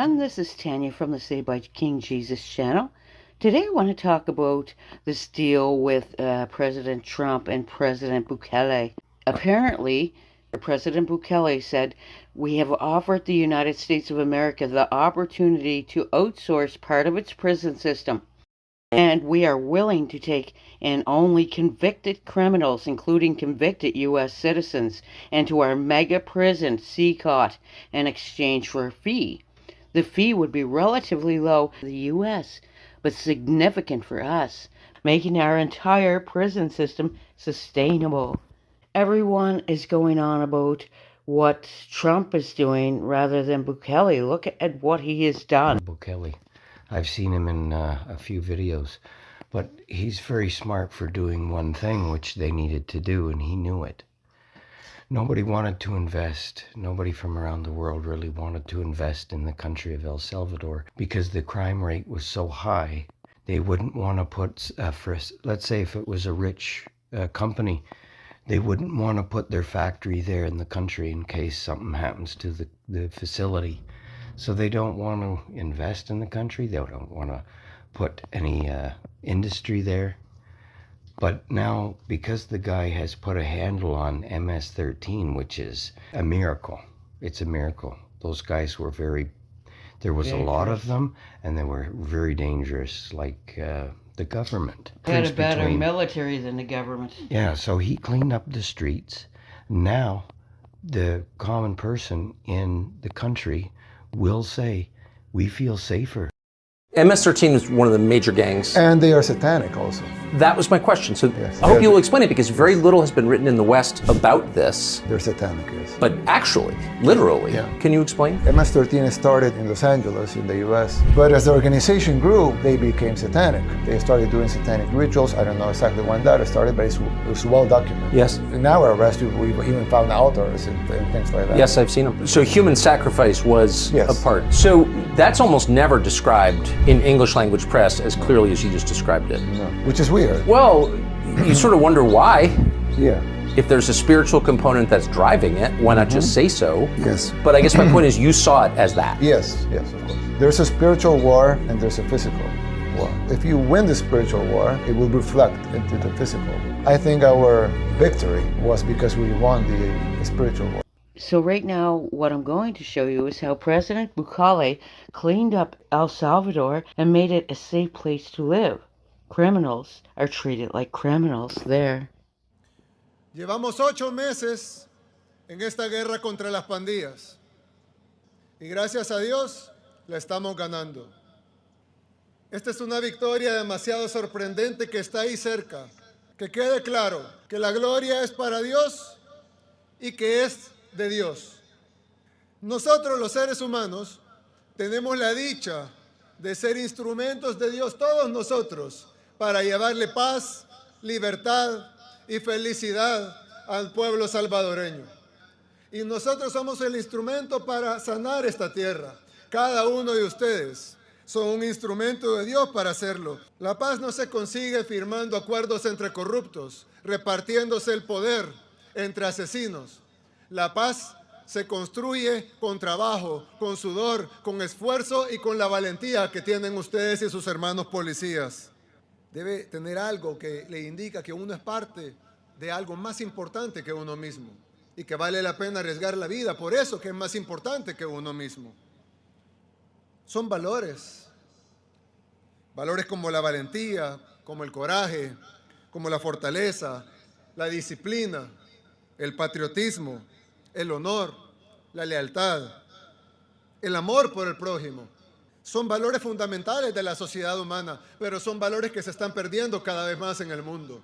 everyone, this is Tanya from the Saved by King Jesus channel. Today I want to talk about this deal with President Trump and President Burkele. Apparently, President Burkele said, "We have offered the United States of America the opportunity to outsource part of its prison system, and we are willing to take in only convicted criminals, including convicted U.S. citizens, into our mega prison, CCOT, in exchange for a fee. The fee would be relatively low for the U.S., but significant for us, making our entire prison system sustainable." Everyone is going on about what Trump is doing rather than Burkele. Look at what he has done. Burkele. I've seen him in a few videos, but he's very smart for doing one thing which they needed to do, and he knew it. Nobody wanted to invest. Nobody from around the world really wanted to invest in the country of El Salvador because the crime rate was so high. They wouldn't want to put, let's say if it was a rich company, they wouldn't want to put their factory there in the country in case something happens to the facility. So they don't want to invest in the country. They don't want to put any industry there. But now, because the guy has put a handle on MS-13, which is a miracle. It's a miracle. Those guys were there was a lot of them, and they were very dangerous, like the government. They had a better military than the government. Yeah, so he cleaned up the streets. Now, the common person in the country will say, we feel safer. MS-13 is one of the major gangs. And they are satanic also. That was my question. So yes. I hope you will explain it, because very little has been written in the West about this. They're satanic, yes. But actually, literally, Yeah. Can you explain? MS-13 started in Los Angeles in the US. But as the organization grew, they became satanic. They started doing satanic rituals. I don't know exactly when that started, but it was well documented. Yes. In our arrest, we've even found altars and things like that. Yes, I've seen them. So human sacrifice was Yes. a part. So that's almost never described in English language press as clearly as you just described it. No, which is weird. Well, you sort of wonder why. Yeah. If there's a spiritual component that's driving it, why not just say so? Yes. But I guess my point is you saw it as that. Yes, yes, of course. There's a spiritual war and there's a physical war. If you win the spiritual war, it will reflect into the physical. I think our victory was because we won the spiritual war. So right now, what I'm going to show you is how President Burkele cleaned up El Salvador and made it a safe place to live. Criminals are treated like criminals there. Llevamos 8 meses en esta guerra contra las pandillas y gracias a Dios la estamos ganando. Esta es una victoria demasiado sorprendente que está ahí cerca. Que quede claro que la gloria es para Dios y que es de Dios. Nosotros los seres humanos tenemos la dicha de ser instrumentos de Dios, todos nosotros, para llevarle paz, libertad y felicidad al pueblo salvadoreño. Y nosotros somos el instrumento para sanar esta tierra. Cada uno de ustedes son un instrumento de Dios para hacerlo. La paz no se consigue firmando acuerdos entre corruptos, repartiéndose el poder entre asesinos. La paz se construye con trabajo, con sudor, con esfuerzo y con la valentía que tienen ustedes y sus hermanos policías. Debe tener algo que le indica que uno es parte de algo más importante que uno mismo y que vale la pena arriesgar la vida por eso que es más importante que uno mismo. Son valores. Valores como la valentía, como el coraje, como la fortaleza, la disciplina, el patriotismo, el honor, la lealtad, el amor por el prójimo. Son valores fundamentales de la sociedad humana, pero son valores que se están perdiendo cada vez más en el mundo.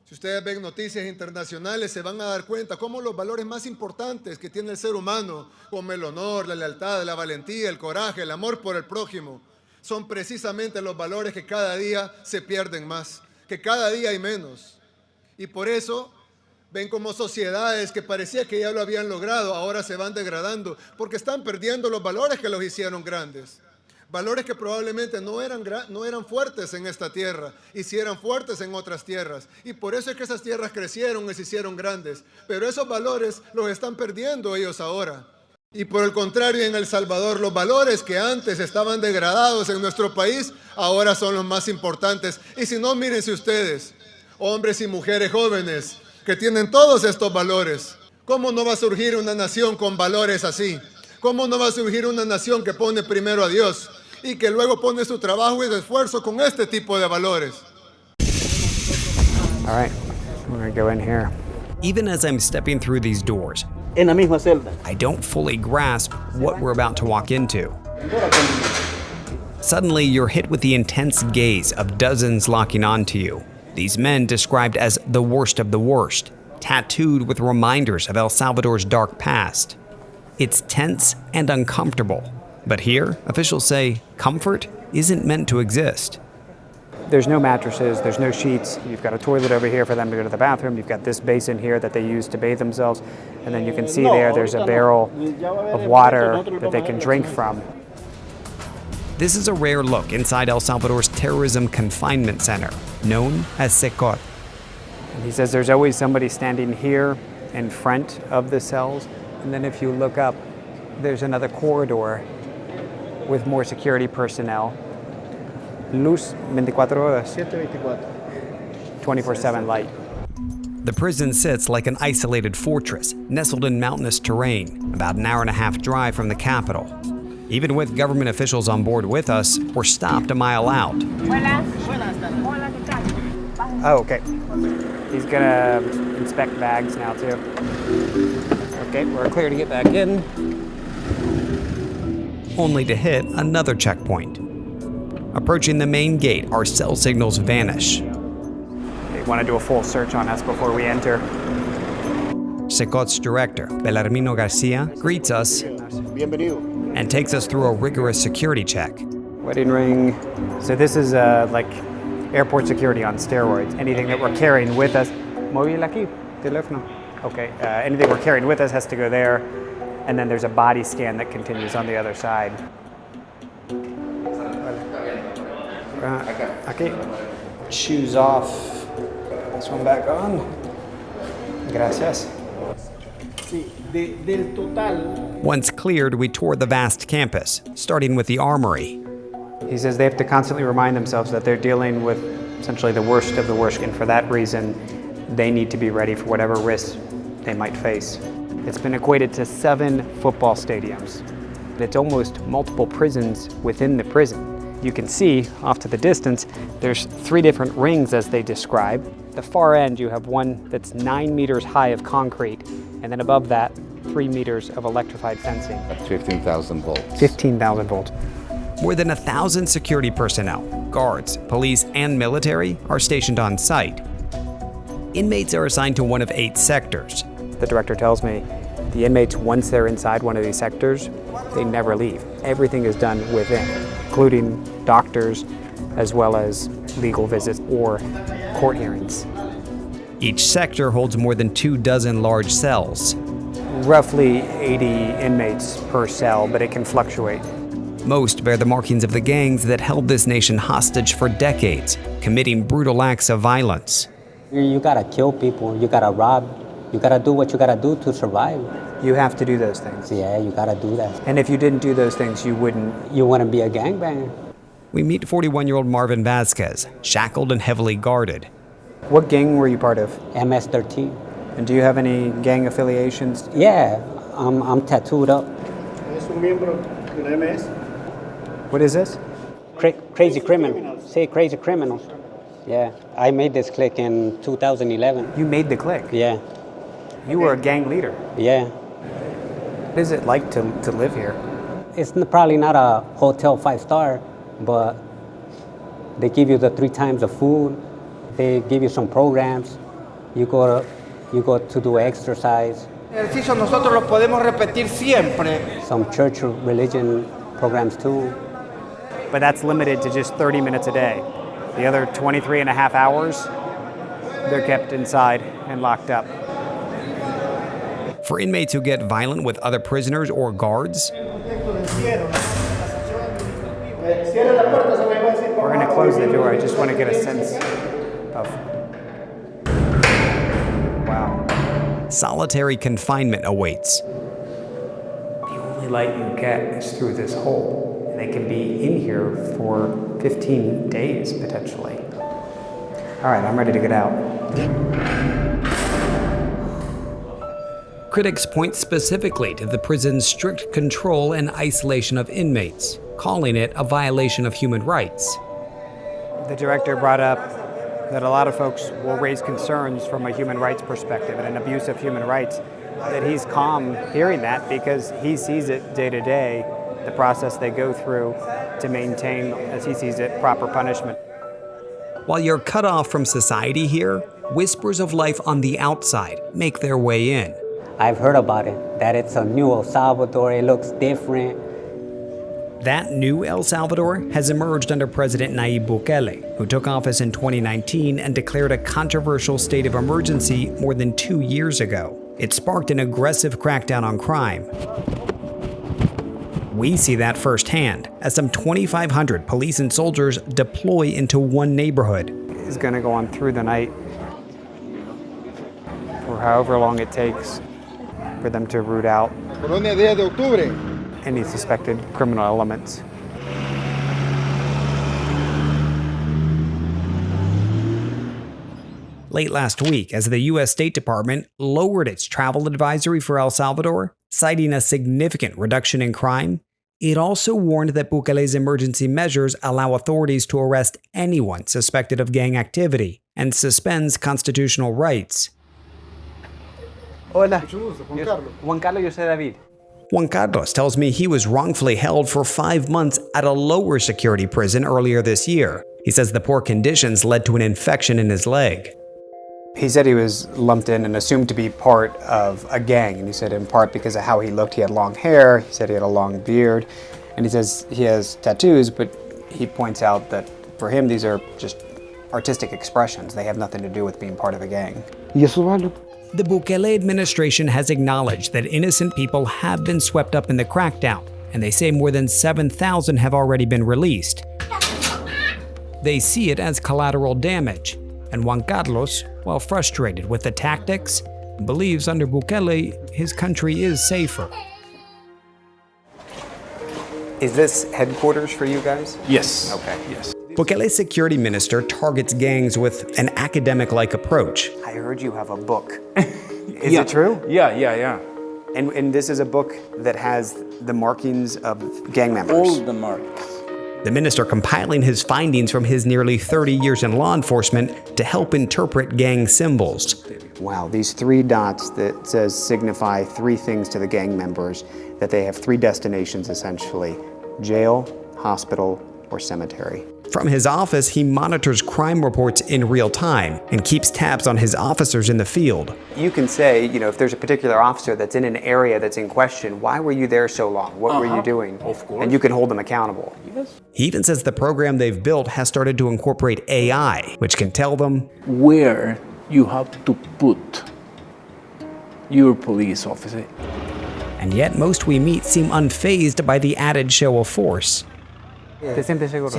Si ustedes ven noticias internacionales, se van a dar cuenta cómo los valores más importantes que tiene el ser humano, como el honor, la lealtad, la valentía, el coraje, el amor por el prójimo, son precisamente los valores que cada día se pierden más, que cada día hay menos. Y por eso ven como sociedades que parecía que ya lo habían logrado, ahora se van degradando, porque están perdiendo los valores que los hicieron grandes. Valores que probablemente no eran fuertes en esta tierra, y sí eran fuertes en otras tierras. Y por eso es que esas tierras crecieron y se hicieron grandes. Pero esos valores los están perdiendo ellos ahora. Y por el contrario, en El Salvador, los valores que antes estaban degradados en nuestro país, ahora son los más importantes. Y si no, mírense ustedes, hombres y mujeres jóvenes, que tienen todos estos valores. ¿Cómo no va a surgir una nación con valores así? ¿Cómo no va a surgir una nación que pone primero a Dios y que luego pone su trabajo y su esfuerzo con este tipo de valores? All right, we're gonna go in here. Even as I'm stepping through these doors, En la misma celda. I don't fully grasp what we're about to walk into. Suddenly, you're hit with the intense gaze of dozens locking onto you. These men described as the worst of the worst, tattooed with reminders of El Salvador's dark past. It's tense and uncomfortable. But here, officials say comfort isn't meant to exist. There's no mattresses, there's no sheets. You've got a toilet over here for them to go to the bathroom. You've got this basin here that they use to bathe themselves. And then you can see there's a barrel of water that they can drink from. This is a rare look inside El Salvador's terrorism confinement center, known as SECOT. And he says there's always somebody standing here in front of the cells. And then if you look up, there's another corridor with more security personnel. Luz 24 horas. 24/7 light. The prison sits like an isolated fortress, nestled in mountainous terrain, about an hour and a half drive from the capital. Even with government officials on board with us, we're stopped a mile out. Oh, okay. He's gonna inspect bags now too. Okay, we're clear to get back in. Only to hit another checkpoint. Approaching the main gate, our cell signals vanish. They want to do a full search on us before we enter. SECOT's director, Belarmino Garcia, greets us and takes us through a rigorous security check. Wedding ring. So this is like airport security on steroids. Anything that we're carrying with us. Móvil aquí, teléfono. Okay, anything we're carrying with us has to go there. And then there's a body scan that continues on the other side. Aquí. Shoes off. This one back on. Gracias. Del total. Once cleared, we tour the vast campus, starting with the armory. He says they have to constantly remind themselves that they're dealing with essentially the worst of the worst, and for that reason, they need to be ready for whatever risks they might face. It's been equated to 7 football stadiums. It's almost multiple prisons within the prison. You can see off to the distance, there's 3 different rings as they describe. The far end, you have one that's 9 meters high of concrete, and then above that, 3 meters of electrified fencing. 15,000 volts. 15,000 volts. More than 1,000 security personnel, guards, police, and military are stationed on site. Inmates are assigned to one of 8 sectors. The director tells me the inmates, once they're inside one of these sectors, they never leave. Everything is done within, including doctors, as well as legal visits or court hearings. Each sector holds more than 24 large cells. Roughly 80 inmates per cell, but it can fluctuate. Most bear the markings of the gangs that held this nation hostage for decades, committing brutal acts of violence. You gotta kill people, you gotta rob, you gotta do what you gotta do to survive. You have to do those things. Yeah, you gotta do that. And if you didn't do those things, you wouldn't. You wanna be a gangbanger. We meet 41-year-old Marvin Vasquez, shackled and heavily guarded. What gang were you part of? MS-13. And do you have any gang affiliations? Yeah, I'm tattooed up. What is this? Crazy criminal. Say crazy criminals. Yeah, I made this clique in 2011. You made the clique? Yeah. You were a gang leader? Yeah. What is it like to live here? It's probably not a hotel 5-star, but they give you the 3 times the food. They give you some programs. You go to do exercise. Ejercicio nosotros lo podemos repetir siempre. Some church or religion programs too. But that's limited to just 30 minutes a day. The other 23 and a half hours, they're kept inside and locked up. For inmates who get violent with other prisoners or guards, we're going to close the door. I just want to get a sense of, wow. solitary confinement awaits. light you get is through this hole. And they can be in here for 15 days, potentially. All right, I'm ready to get out. Critics point specifically to the prison's strict control and isolation of inmates, calling it a violation of human rights. The director brought up that a lot of folks will raise concerns from a human rights perspective and an abuse of human rights, that he's calm hearing that because he sees it day to day, the process they go through to maintain, as he sees it, proper punishment. While you're cut off from society here, whispers of life on the outside make their way in. I've heard about it, that it's a new El Salvador, it looks different. That new El Salvador has emerged under President Nayib Burkele, who took office in 2019 and declared a controversial state of emergency more than 2 years ago. It sparked an aggressive crackdown on crime. We see that firsthand as some 2,500 police and soldiers deploy into one neighborhood. It's going to go on through the night for however long it takes for them to root out any suspected criminal elements. Late last week, as the U.S. State Department lowered its travel advisory for El Salvador, citing a significant reduction in crime, it also warned that Bukele's emergency measures allow authorities to arrest anyone suspected of gang activity and suspends constitutional rights. Hola. Juan Carlos, yo soy David. Juan Carlos tells me he was wrongfully held for 5 months at a lower security prison earlier this year. He says the poor conditions led to an infection in his leg. He said he was lumped in and assumed to be part of a gang, and he said in part because of how he looked. He had long hair, he said he had a long beard, and he says he has tattoos, but he points out that for him these are just artistic expressions. They have nothing to do with being part of a gang. The Burkele administration has acknowledged that innocent people have been swept up in the crackdown, and they say more than 7,000 have already been released. They see it as collateral damage, and Juan Carlos, while frustrated with the tactics, believes under Burkele his country is safer. Is this headquarters for you guys? Yes. Okay. Yes. Bukele's security minister targets gangs with an academic-like approach. I heard you have a book. Is it true? Yeah. And this is a book that has the markings of gang members. All the marks. The minister compiling his findings from his nearly 30 years in law enforcement to help interpret gang symbols. Wow, these 3 dots that says signify 3 things to the gang members, that they have 3 destinations essentially: jail, hospital, or cemetery. From his office, he monitors crime reports in real time and keeps tabs on his officers in the field. You can say, if there's a particular officer that's in an area that's in question, why were you there so long? What were you doing? Of course. And you can hold them accountable. Yes. He even says the program they've built has started to incorporate AI, which can tell them Where you have to put your police officer. And yet most we meet seem unfazed by the added show of force. ¿Te sientes seguro?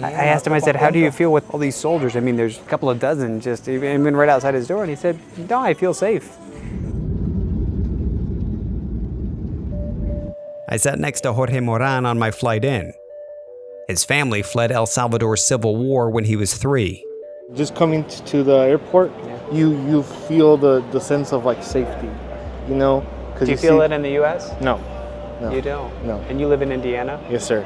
I asked him, I said, how do you feel with all these soldiers? I mean, there's a couple of dozen just even right outside his door. And he said, no, I feel safe. I sat next to Jorge Moran on my flight in. His family fled El Salvador's civil war when he was 3. Just coming to the airport, you feel the sense of like safety, Do you feel it in the U.S.? No. You don't? No. And you live in Indiana? Yes, sir.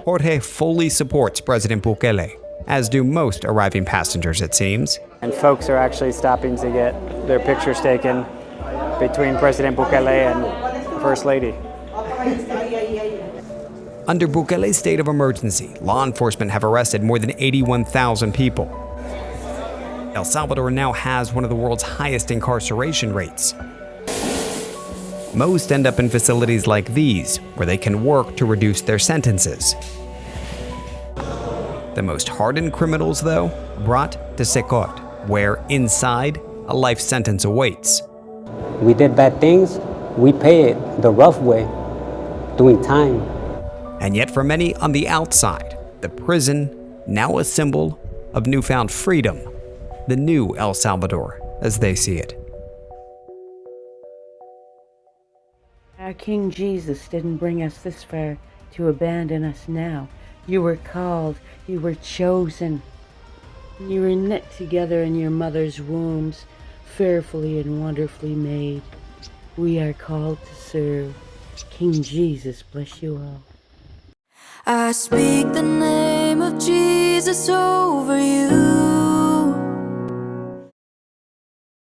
Jorge fully supports President Burkele, as do most arriving passengers, it seems. And folks are actually stopping to get their pictures taken between President Burkele and the First Lady. Under Bukele's state of emergency, law enforcement have arrested more than 81,000 people. El Salvador now has one of the world's highest incarceration rates. Most end up in facilities like these, where they can work to reduce their sentences. The most hardened criminals, though, brought to Secot, where inside, a life sentence awaits. We did bad things, we pay it the rough way, doing time. And yet for many on the outside, the prison, now a symbol of newfound freedom, the new El Salvador, as they see it. Our King Jesus didn't bring us this far to abandon us now. You were called, you were chosen. You were knit together in your mother's wombs, fearfully and wonderfully made. We are called to serve. King Jesus bless you all. I speak the name of Jesus over you.